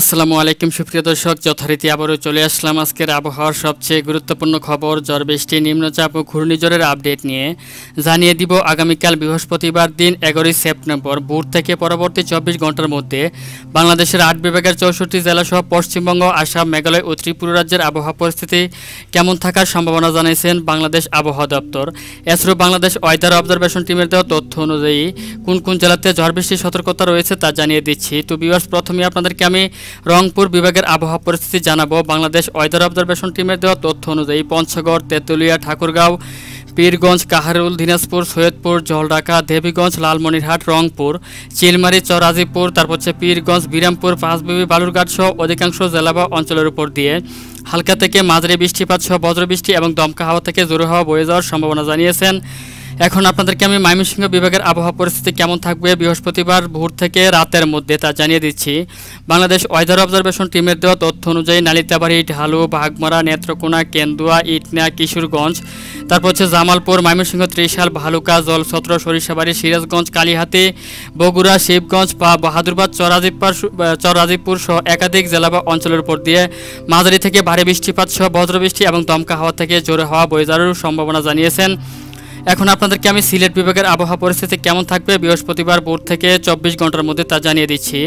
আসসালামু আলাইকুম সুপ্রিয় দর্শক, যথারীতি আবারও চলে আসলাম আজকের আবহাওয়ার সবচেয়ে গুরুত্বপূর্ণ খবর ঝড় বৃষ্টি, নিম্নচাপ ও ঘূর্ণিঝড়ের আপডেট নিয়ে। জানিয়ে দিব আগামীকাল বৃহস্পতিবার দিন 11ই সেপ্টেম্বর ভোর থেকে পরবর্তী 24 ঘন্টার মধ্যে বাংলাদেশের 8 বিভাগের 64 জেলাসহ পশ্চিমবঙ্গ, আসাম, মেঘালয় ও ত্রিপুরা রাজ্যের আবহাওয়া পরিস্থিতি কেমন থাকার সম্ভাবনা জানিয়েছেন বাংলাদেশ আবহাওয়া দপ্তর। এছাড়াও বাংলাদেশ ওয়েদার অবজারভেশন টিমের দেওয়া তথ্য অনুযায়ী কোন কোন জেলাতে ঝড় বৃষ্টির সতর্কতা রয়েছে তা জানিয়ে দিচ্ছি। তো ভিউয়ার্স, প্রথমে আপনাদেরকে আমি রংপুর বিভাগের আবহাওয়া পরিস্থিতি জানাবো। বাংলাদেশ ওয়েদার অবজারভেশন টিমের দেওয়া তথ্য অনুযায়ী পঞ্চগড়, তেঁতুলিয়া, ঠাকুরগাঁও, পীরগঞ্জ, কাহারুল, দিনাজপুর, সৈয়দপুর, জলঢাকা, দেবীগঞ্জ, লালমনিরহাট, রংপুর, চিলমারি, চরাজিপুর, তারপর হচ্ছে পীরগঞ্জ, বিরামপুর, পাঁচবিবি, বালুরঘাট সহ অধিকাংশ জেলা বা অঞ্চলের উপর দিয়ে হালকা থেকে মাঝারি বৃষ্টিপাত সহ বজ্রবৃষ্টি এবং দমকা হাওয়া থেকে জোরে হাওয়া বয়ে যাওয়ার সম্ভাবনা জানিয়েছেন। এখন আপনাদেরকে আমি ময়মনসিংহ বিভাগের আবহাওয়া পরিস্থিতি কেমন থাকবে বৃহস্পতিবার ভোর থেকে রাতের মধ্যে তা জানিয়ে দিচ্ছি। বাংলাদেশ ওয়েদার অবজারভেশন টিমের দেওয়া তথ্য অনুযায়ী নালিতাবাড়ি, ঢালু, বাঘমারা, নেত্রকোনা, কেন্দুয়া, ইটনা, কিশোরগঞ্জ, তারপর হচ্ছে জামালপুর, ময়মনসিংহ, ত্রিশাল, ভালুকা, জলছত্র, সরিষাবাড়ি, সিরাজগঞ্জ, কালিহাতি, বগুড়া, শিবগঞ্জ, বাহাদুরবাদ, চররাজিপুর সহ একাধিক জেলা বা অঞ্চলের উপর দিয়ে মাঝারি থেকে ভারী বৃষ্টিপাত সহ বজ্রবৃষ্টি এবং দমকা হাওয়া থেকে জোরে হাওয়া বয়ে যাওয়ার সম্ভাবনা জানিয়েছেন। এখন আপনাদেরকে আমি সিলেট বিভাগের আবহাওয়া পরিস্থিতি কেমন থাকবে বৃহস্পতিবার ভোর থেকে 24 ঘন্টার মধ্যে তা জানিয়ে দিচ্ছি।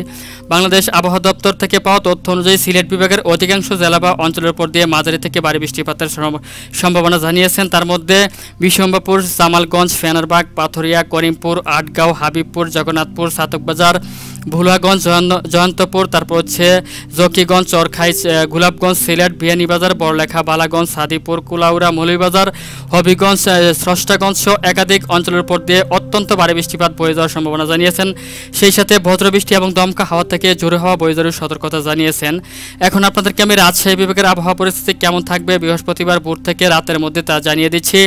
বাংলাদেশ আবহাওয়া দপ্তর থেকে পাওয়া তথ্য অনুযায়ী সিলেট বিভাগের অধিকাংশ জেলা বা অঞ্চলের উপর দিয়ে মাঝারি থেকে ভারী বৃষ্টিপাতের সম্ভাবনা জানিয়েছেন। তার মধ্যে বিশম্বাপুর, জামালগঞ্জ, ফেনারবাগ, পাথরিয়া, করিমপুর, আটগাঁও, হাবিবপুর, জগন্নাথপুর, সাতকবাজার, ভুলাগঞ্জ, জয়ন্তপুর, তারপর হচ্ছে জকিগঞ্জ, চরখাই, গোলাপগঞ্জ, সিলেট, বিয়ানীবাজার, বড়লেখা, বালাগঞ্জ, সাদিপুর, কুলাউড়া, মৌলভীবাজার, হবিগঞ্জ, স্রষ্টাগঞ্জ সহ একাধিক অঞ্চলের উপর দিয়ে অত্যন্ত ভারী বৃষ্টিপাত বয়ে যাওয়ার সম্ভাবনা জানিয়েছেন। সেই সাথে বজ্রবৃষ্টি এবং দমকা হাওয়া থেকে জোরে হাওয়া বয়ে যাওয়ার সতর্কতা জানিয়েছেন। এখন আপনাদেরকে আমি রাজশাহী বিভাগের আবহাওয়া পরিস্থিতি কেমন থাকবে বৃহস্পতিবার ভোর থেকে রাতের মধ্যে তা জানিয়ে দিচ্ছি।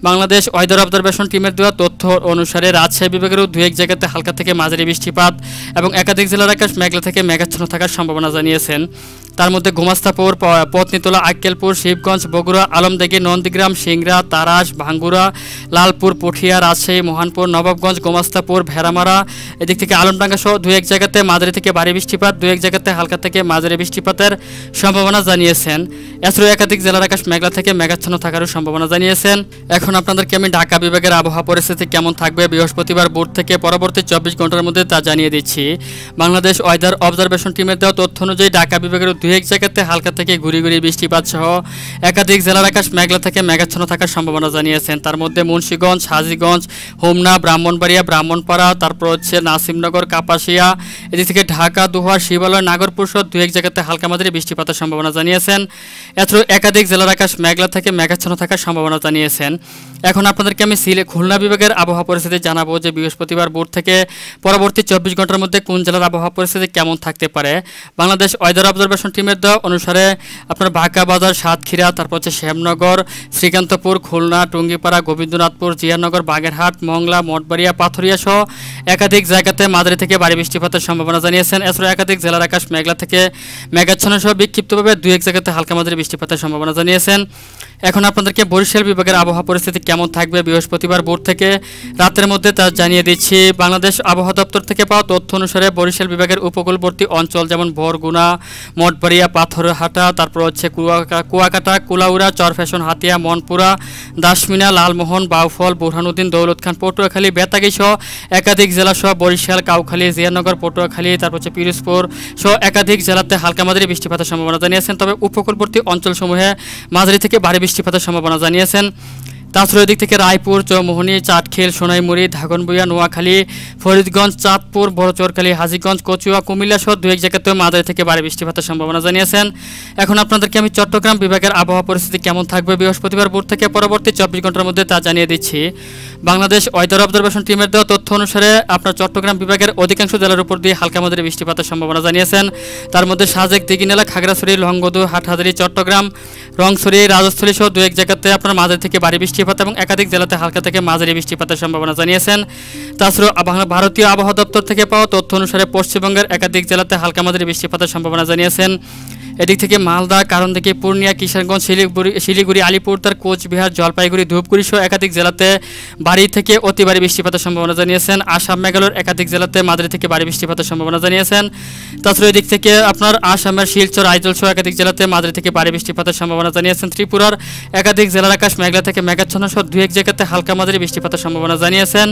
বাংলাদেশ ওয়েদার অবজারভেশন টিমের দেওয়া তথ্য অনুসারে রাজশাহী বিভাগেরও দু এক জায়গাতে হালকা থেকে মাঝারি বৃষ্টিপাত এবং একাধিক জেলার আকাশ মেঘলা থেকে মেঘাচ্ছন্ন থাকার সম্ভাবনা জানিয়েছেন। তার মধ্যে গোমাস্তাপুর, পত্নীতলা, আক্কেলপুর, শিবগঞ্জ, বগুড়া, আলমদিঘি, নন্দীগ্রাম, সিংড়া, তারাস, ভাঙ্গুরা, লালপুর, পুঠিয়া, রাজশাহী, মোহনপুর, নবাবগঞ্জ, গোমাস্তাপুর, ভেড়ামারা, এদিক থেকে আলমডাঙ্গা সহ দু এক জায়গাতে মাঝারি থেকে ভারী বৃষ্টিপাত, দু এক জায়গাতে হালকা থেকে মাঝারি বৃষ্টিপাতের সম্ভাবনা জানিয়েছেন। এছাড়াও একাধিক জেলার আকাশ মেঘলা থেকে মেঘাচ্ছন্ন থাকারও সম্ভাবনা জানিয়েছেন। এখন আপনাদেরকে আমি ঢাকা বিভাগের আবহাওয়া পরিস্থিতি কেমন থাকবে বৃহস্পতিবার ভোর থেকে পরবর্তী 24 ঘন্টার মধ্যে তা জানিয়ে দিচ্ছি। বাংলাদেশ ওয়েদার অবজারভেশন টিমের দেওয়া তথ্য অনুযায়ী ঢাকা বিভাগের দু এক জায়গাতে হালকা থেকে ঘুরি বৃষ্টিপাত সহ একাধিক জেলার আকাশ মেঘলা থেকে মেঘাচ্ছন্ন থাকার সম্ভাবনা জানিয়েছেন। তার মধ্যে মুন্সিগঞ্জ, হাজীগঞ্জ, হোমনা, ব্রাহ্মণবাড়িয়া, ব্রাহ্মণপাড়া, তারপর হচ্ছে নাসিমনগর, কাপাসিয়া, এদিক থেকে ঢাকা, দোহা, শিবালয়, নাগরপুর সহ দু এক জায়গাতে হালকা মাঝারি বৃষ্টিপাতের সম্ভাবনা জানিয়েছেন। এছাড়াও একাধিক জেলার আকাশ মেঘলা থেকে মেঘাচ্ছন্ন থাকার সম্ভাবনা জানিয়েছেন। এখন আপনাদেরকে আমি খুলনা বিভাগের আবহাওয়া পরিস্থিতি জানাবো যে বৃহস্পতিবার ভোর থেকে পরবর্তী 24 ঘন্টার মধ্যে কোন জেলার আবহাওয়া পরিস্থিতি কেমন থাকতে পারে। বাংলাদেশ ওয়েদার অবজারভেশন টিমের দেওয়া অনুসারে আপনার বাঁকা বাজার, সাতক্ষীরা, তারপর হচ্ছে শ্যামনগর, শ্রীকান্তপুর, খুলনা, টুঙ্গিপাড়া, গোবিন্দনাথপুর, জিয়ানগর, বাগেরহাট, মংলা, মঠবাড়িয়া, পাথরিয়া সহ একাধিক জায়গাতে মাঝারি থেকে ভারী বৃষ্টিপাতের সম্ভাবনা জানিয়েছেন। এছাড়াও একাধিক জেলার আকাশ মেঘলা থেকে মেঘাচ্ছন্ন সহ বিক্ষিপ্তভাবে দু এক জায়গাতে হালকা মাঝারি বৃষ্টিপাতের সম্ভাবনা জানিয়েছেন। এখন আপনাদেরকে বরিশাল বিভাগের আবহাওয়া পরিস্থিতি কেমন থাকবে বৃহস্পতিবার ভোর থেকে রাতের মধ্যে তা জানিয়ে দিচ্ছি। বাংলাদেশ আবহাওয়া দপ্তর থেকে পাওয়া তথ্য অনুসারে বরিশাল বিভাগের উপকূলবর্তী অঞ্চল যেমন বরগুনা, মঠবাড়িয়া, পাথরহাটা, তারপর হচ্ছে কুয়াকাটা, কুলাউড়া, চরফ্যাশন, হাতিয়া, মনপুরা, দাসমিনা, লালমোহন, বাউফল, বুরহানুদ্দিন, দৌলত খান, পটুয়াখালী, বেতাগী সহ একাধিক জেলা সহ বরিশাল, কাউখালী, জিয়ানগর, পটুয়াখালী, তারপর হচ্ছে পিরোজপুর সহ একাধিক জেলাতে হালকা মাঝারি বৃষ্টিপাতের সম্ভাবনা জানিয়েছেন। তবে উপকূলবর্তী অঞ্চলসমূহে মাঝারি থেকে ভারী বৃষ্টিপাতের সম্ভাবনা জানিয়েছেন। তাছাড়া এদিক থেকে রায়পুর, চৌমোহনী, চাটখিল, সোনাইমুড়ি, ধাগনবুইয়া, নোয়াখালী, ফরিদগঞ্জ, চাঁদপুর, বড়চরখালী, হাজীগঞ্জ, কচুয়া, কুমিল্লা সহ দু এক জায়গাতেও মাঝারি থেকে ভারী বৃষ্টিপাতের সম্ভাবনা জানিয়েছেন। এখন আপনাদেরকে আমি চট্টগ্রাম বিভাগের আবহাওয়া পরিস্থিতি কেমন থাকবে বৃহস্পতিবার ভোর থেকে পরবর্তী 24 ঘন্টার মধ্যে তা জানিয়ে দিচ্ছি। বাংলাদেশ ওয়েদার অবজারভেশন টিমের দেওয়া তথ্য অনুসারে আপনার চট্টগ্রাম বিভাগের অধিকাংশ জেলার উপর দিয়ে হালকা মাঝারি বৃষ্টিপাতের সম্ভাবনা জানিয়েছেন। তার মধ্যে সাজেক, দিঘিনালা, খাগড়াছড়ি, লংগদু, হাটহাজারী, চট্টগ্রাম, রংছড়ি, রাজস্থলী সহ দু এক জায়গাতে আপনার মাঝারি থেকে ভারী বৃষ্টিপাত এবং একাধিক জেলাতে হালকা থেকে মাঝারি বৃষ্টিপাতের সম্ভাবনা জানিয়েছেন। তাছাড়া ভারতীয় আবহাওয়া দপ্তর থেকে পাওয়া তথ্য অনুসারে পশ্চিমবঙ্গের একাধিক জেলাতে হালকা মাঝারি বৃষ্টিপাতের সম্ভাবনা জানিয়েছেন। এদিক থেকে মালদা, কারণদিঘি, পূর্ণিয়া, কিশোরগঞ্জ, শিলিগুড়ি, আলিপুরদুয়ার, কোচবিহার, জলপাইগুড়ি, ধূপগুড়ি সহ একাধিক জেলাতে ভারী থেকে অতি ভারী বৃষ্টিপাতের সম্ভাবনা জানিয়েছেন। আসাম মেঘালয়ের একাধিক জেলাতে মাঝারি থেকে ভারী বৃষ্টিপাতের সম্ভাবনা জানিয়েছেন। তাছাড়া এদিক থেকে আপনার আসামের শিলচর, আইজল সহ একাধিক জেলাতে মাঝারি থেকে ভারী বৃষ্টিপাতের সম্ভাবনা জানিয়েছেন। ত্রিপুরার একাধিক জেলার আকাশ মেঘলা থেকে মেঘাচ্ছন্ন সহ 2-1 জায়গাতে হালকা মাঝারি বৃষ্টিপাতের সম্ভাবনা জানিয়েছেন।